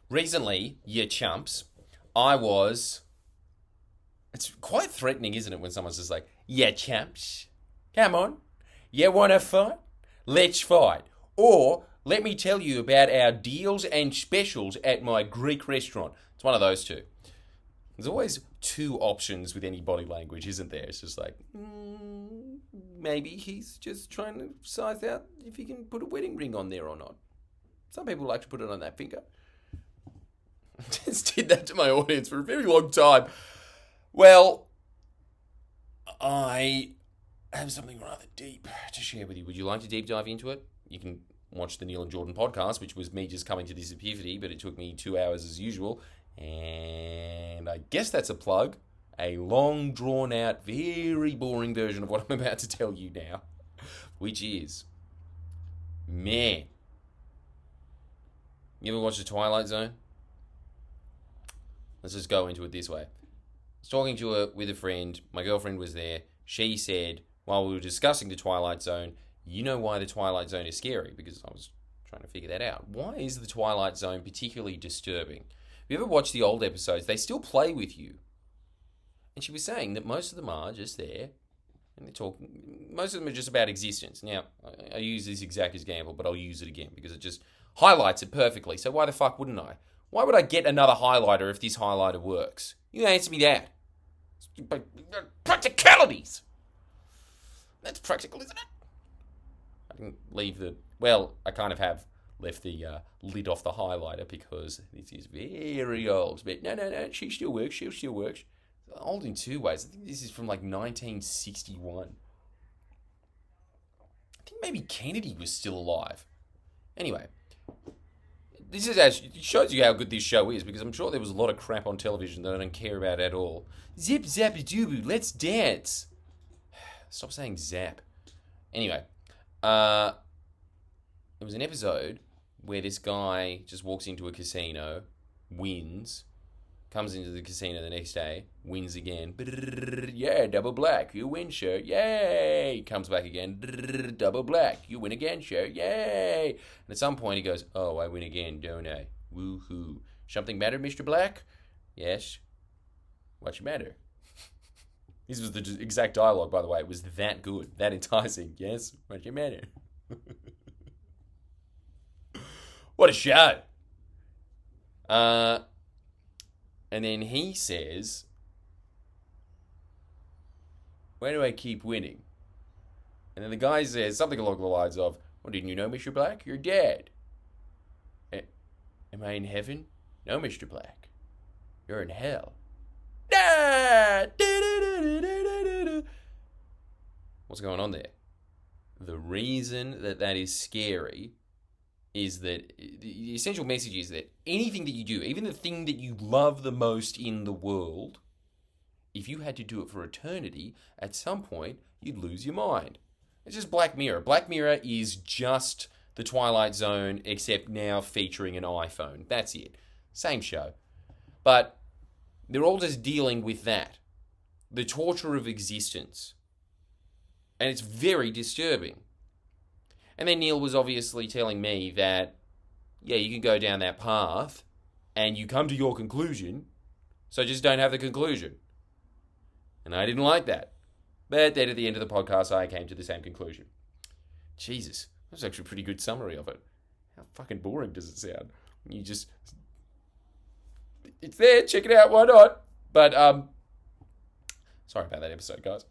Recently, you chumps, I was. It's quite threatening, isn't it, when someone's just like, yeah, chumps, come on. You want to fight? Let's fight. Or let me tell you about our deals and specials at my Greek restaurant. It's one of those two. There's always two options with any body language, isn't there? It's just like, maybe he's just trying to size out if he can put a wedding ring on there or not. Some people like to put it on that finger. Just did that to my audience for a very long time. Well, I have something rather deep to share with you. Would you like to deep dive into it? You can watch the Neil and Jordan podcast, which was me just coming to this epiphany, but it took me 2 hours as usual. And I guess that's a plug. A long, drawn out, very boring version of what I'm about to tell you now. Which is, man. You ever watched The Twilight Zone? Let's just go into it this way. I was talking to her with a friend. My girlfriend was there. She said, while we were discussing The Twilight Zone, you know why The Twilight Zone is scary? Because I was trying to figure that out. Why is The Twilight Zone particularly disturbing? If you ever watch the old episodes, they still play with you. And she was saying that most of them are just there. And they're talking. Most of them are just about existence. Now, I use this exact example, but I'll use it again because it just highlights it perfectly. So why the fuck wouldn't I? Why would I get another highlighter if this highlighter works? You answer me that. Practicalities! That's practical, isn't it? I didn't leave the... Well, I kind of have left the lid off the highlighter because this is very old. But no, she still works. She still works. Old in two ways. I think this is from like 1961. I think maybe Kennedy was still alive. Anyway, this is actually, it shows you how good this show is because I'm sure there was a lot of crap on television that I don't care about at all. Zip zappy dooby, let's dance. Stop saying zap. Anyway, it was an episode where this guy just walks into a casino, wins, comes into the casino the next day, wins again. Yeah, double black, you win, sure, yay. Comes back again, double black, you win again, sure, yay. And at some point he goes, oh, I win again, don't I? Woohoo. Something matter, Mr. Black? Yes. What's the matter? This was the exact dialogue, by the way. It was that good, that enticing. Yes, what's the matter? What a show. And then he says, where do I keep winning? And then the guy says something along the lines of, well, didn't you know, Mr. Black? You're dead. Am I in heaven? No, Mr. Black. You're in hell. What's going on there? The reason that is scary is that the essential message is that anything that you do, even the thing that you love the most in the world, if you had to do it for eternity, at some point, you'd lose your mind. It's just Black Mirror. Black Mirror is just the Twilight Zone, except now featuring an iPhone. That's it. Same show. But they're all just dealing with that. The torture of existence. And it's very disturbing. And then Neil was obviously telling me that, yeah, you can go down that path and you come to your conclusion, so just don't have the conclusion. And I didn't like that. But then at the end of the podcast, I came to the same conclusion. Jesus, that was actually a pretty good summary of it. How fucking boring does it sound? You just... It's there, check it out, why not? But, sorry about that episode, guys.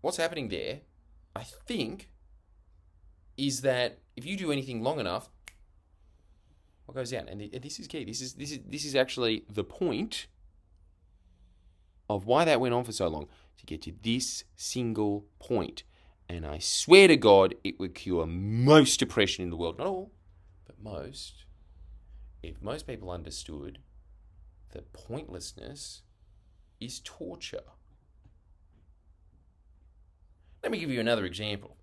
What's happening there, I think, is that if you do anything long enough, what goes down? And this is key. This is actually the point of why that went on for so long, to get to this single point. And I swear to God, it would cure most depression in the world. Not all, but most. If most people understood that pointlessness is torture. Let me give you another example.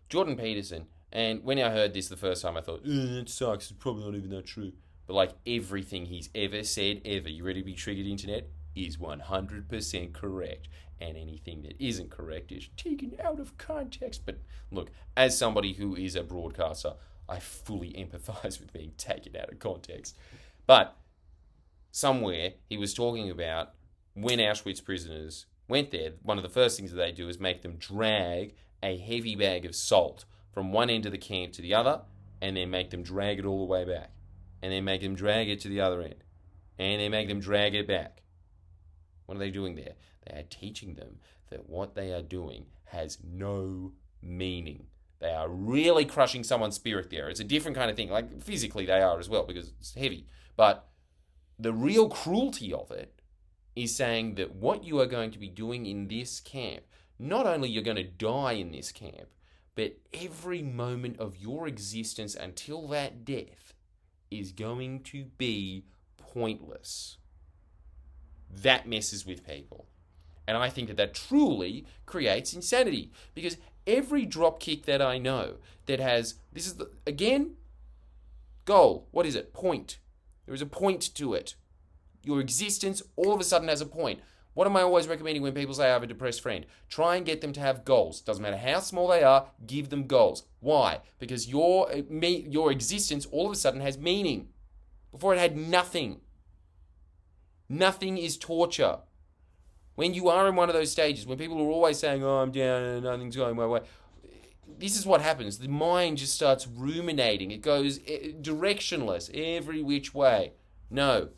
Jordan Peterson, and when I heard this the first time, I thought, it sucks, it's probably not even that true. But like everything he's ever said, ever, you ready to be triggered, internet, is 100% correct. And anything that isn't correct is taken out of context. But look, as somebody who is a broadcaster, I fully empathize with being taken out of context. But somewhere he was talking about when Auschwitz prisoners went there, one of the first things that they do is make them drag a heavy bag of salt from one end of the camp to the other, and then make them drag it all the way back. And then make them drag it to the other end. And then make them drag it back. What are they doing there? They are teaching them that what they are doing has no meaning. They are really crushing someone's spirit there. It's a different kind of thing. Like, physically they are as well, because it's heavy. But the real cruelty of it is saying that what you are going to be doing in this camp, not only you're going to die in this camp, but every moment of your existence until that death is going to be pointless. That messes with people. And I think that that truly creates insanity. Because every drop kick that I know that has, this is, again, goal. What is it? Point. There is a point to it. Your existence all of a sudden has a point. What am I always recommending when people say I have a depressed friend? Try and get them to have goals. Doesn't matter how small they are, give them goals. Why? Because your existence all of a sudden has meaning. Before it had nothing. Nothing is torture. When you are in one of those stages, when people are always saying, oh, I'm down and nothing's going my way, this is what happens. The mind just starts ruminating. It goes directionless every which way. No,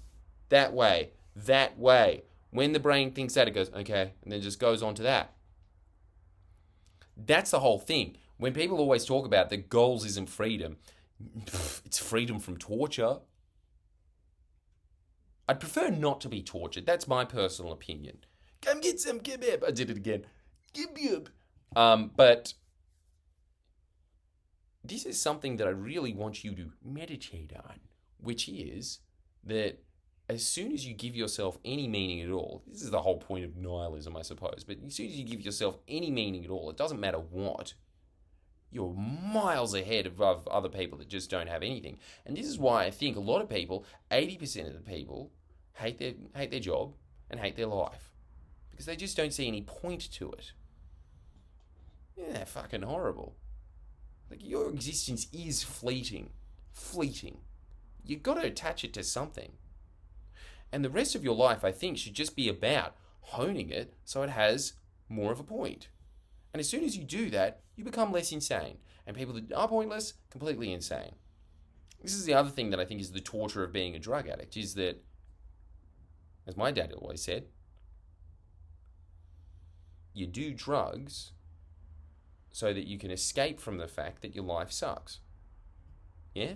that way, that way. When the brain thinks that, it goes, okay, and then just goes on to that. That's the whole thing. When people always talk about the goals isn't freedom, it's freedom from torture. I'd prefer not to be tortured. That's my personal opinion. Come get some kebab. I did it again. Kebab. But this is something that I really want you to meditate on, which is that as soon as you give yourself any meaning at all, this is the whole point of nihilism, I suppose, but as soon as you give yourself any meaning at all, it doesn't matter what, you're miles ahead of other people that just don't have anything. And this is why I think a lot of people, 80% of the people, hate their job and hate their life. Because they just don't see any point to it. Yeah, fucking horrible. Like, your existence is fleeting. Fleeting. You've got to attach it to something. And the rest of your life, I think, should just be about honing it so it has more of a point. And as soon as you do that, you become less insane. And people that are pointless, completely insane. This is the other thing that I think is the torture of being a drug addict, is that, as my dad always said, you do drugs so that you can escape from the fact that your life sucks. Yeah?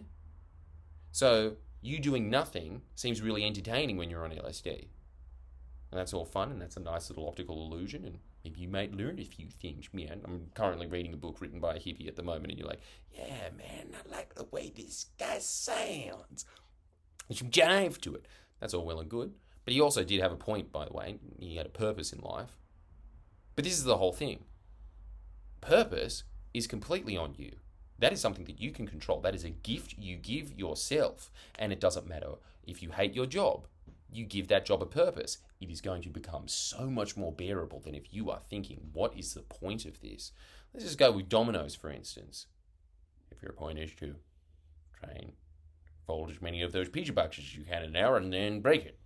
So, you doing nothing seems really entertaining when you're on LSD. And that's all fun, and that's a nice little optical illusion, and maybe you might learn a few things, man. I'm currently reading a book written by a hippie at the moment, and you're like, yeah, man, I like the way this guy sounds. There's some jive to it. That's all well and good. But he also did have a point, by the way. He had a purpose in life. But this is the whole thing. Purpose is completely on you. That is something that you can control. That is a gift you give yourself. And it doesn't matter if you hate your job. You give that job a purpose. It is going to become so much more bearable than if you are thinking, what is the point of this? Let's just go with dominoes, for instance. If your point is to try and fold as many of those pizza boxes as you can in an hour and then break it.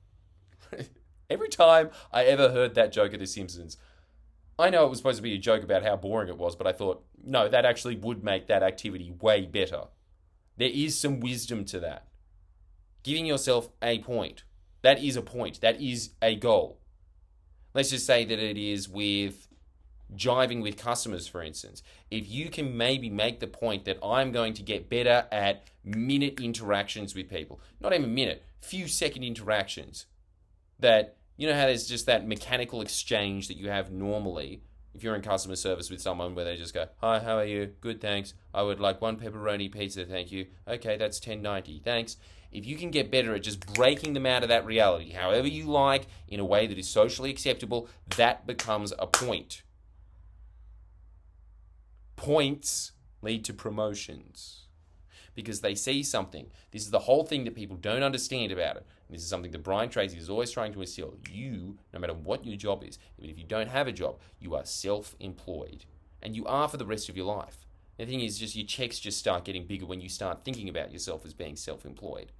Every time I ever heard that joke of The Simpsons, I know it was supposed to be a joke about how boring it was, but I thought, no, that actually would make that activity way better. There is some wisdom to that. Giving yourself a point. That is a point. That is a goal. Let's just say that it is with jiving with customers, for instance. If you can maybe make the point that I'm going to get better at minute interactions with people. Not even minute, few second interactions. That, you know how there's just that mechanical exchange that you have normally if you're in customer service with someone where they just go, hi, how are you? Good, thanks. I would like one pepperoni pizza, thank you. Okay, that's $10.90, thanks. If you can get better at just breaking them out of that reality, however you like, in a way that is socially acceptable, that becomes a point. Points lead to promotions because they see something. This is the whole thing that people don't understand about it. And this is something that Brian Tracy is always trying to instill. You, no matter what your job is, even if you don't have a job, you are self-employed. And you are for the rest of your life. The thing is, just your checks just start getting bigger when you start thinking about yourself as being self-employed.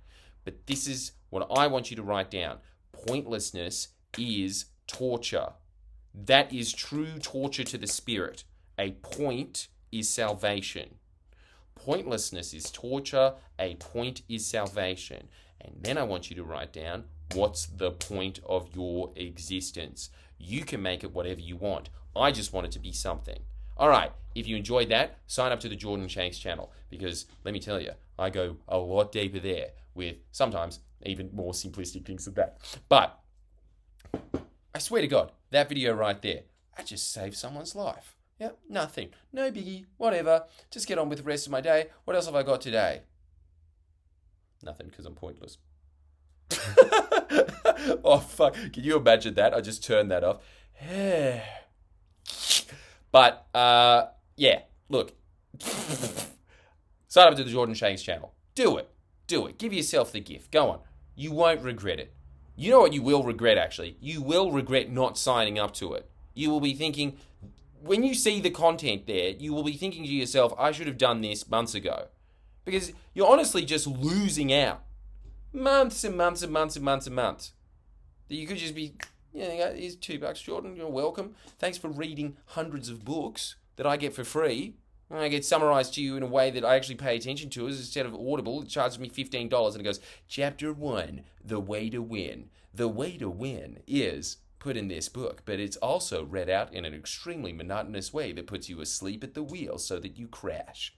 But this is what I want you to write down. Pointlessness is torture. That is true torture to the spirit. A point is salvation. Pointlessness is torture. A point is salvation. And then I want you to write down, what's the point of your existence? You can make it whatever you want. I just want it to be something. All right, if you enjoyed that, sign up to the Jordan Shanks channel, because let me tell you, I go a lot deeper there with sometimes even more simplistic things than that. But I swear to God, that video right there, I just saved someone's life. Yep, nothing. No biggie, whatever. Just get on with the rest of my day. What else have I got today? Nothing, because I'm pointless. Oh, fuck. Can you imagine that? I just turned that off. But, yeah, look. Sign up to the Jordan Shanks channel. Do it. Do it. Give yourself the gift. Go on. You won't regret it. You know what you will regret, actually? You will regret not signing up to it. You will be thinking, when you see the content there, you will be thinking to yourself, I should have done this months ago. Because you're honestly just losing out. Months and months and months and months and months. That you could just be, here's $2, Jordan, you're welcome. Thanks for reading hundreds of books that I get for free. And I get summarized to you in a way that I actually pay attention to. Instead of Audible, it charges me $15 and it goes, Chapter 1, The Way to Win. The way to win is put in this book, but it's also read out in an extremely monotonous way that puts you asleep at the wheel so that you crash.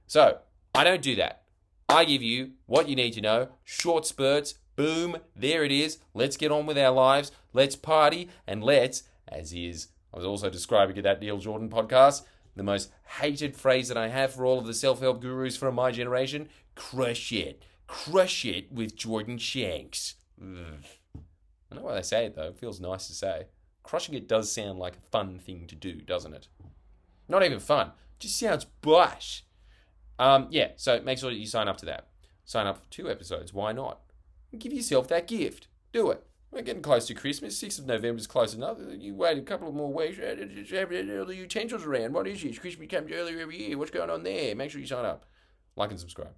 So, I don't do that. I give you what you need to know, short spurts, boom, there it is. Let's get on with our lives. Let's party, and let's, as is, I was also describing in that Neil Jordan podcast, the most hated phrase that I have for all of the self-help gurus from my generation, crush it. Crush it with Jordan Shanks. I know why they say it, though. It feels nice to say. Crushing it does sound like a fun thing to do, doesn't it? Not even fun. Just sounds bosh. Yeah, so make sure that you sign up to that. Sign up for 2 episodes. Why not? Give yourself that gift. Do it. We're getting close to Christmas. 6th of November is close enough. You wait a couple of more weeks. Have the utensils around. What is this? Christmas comes earlier every year. What's going on there? Make sure you sign up. Like and subscribe.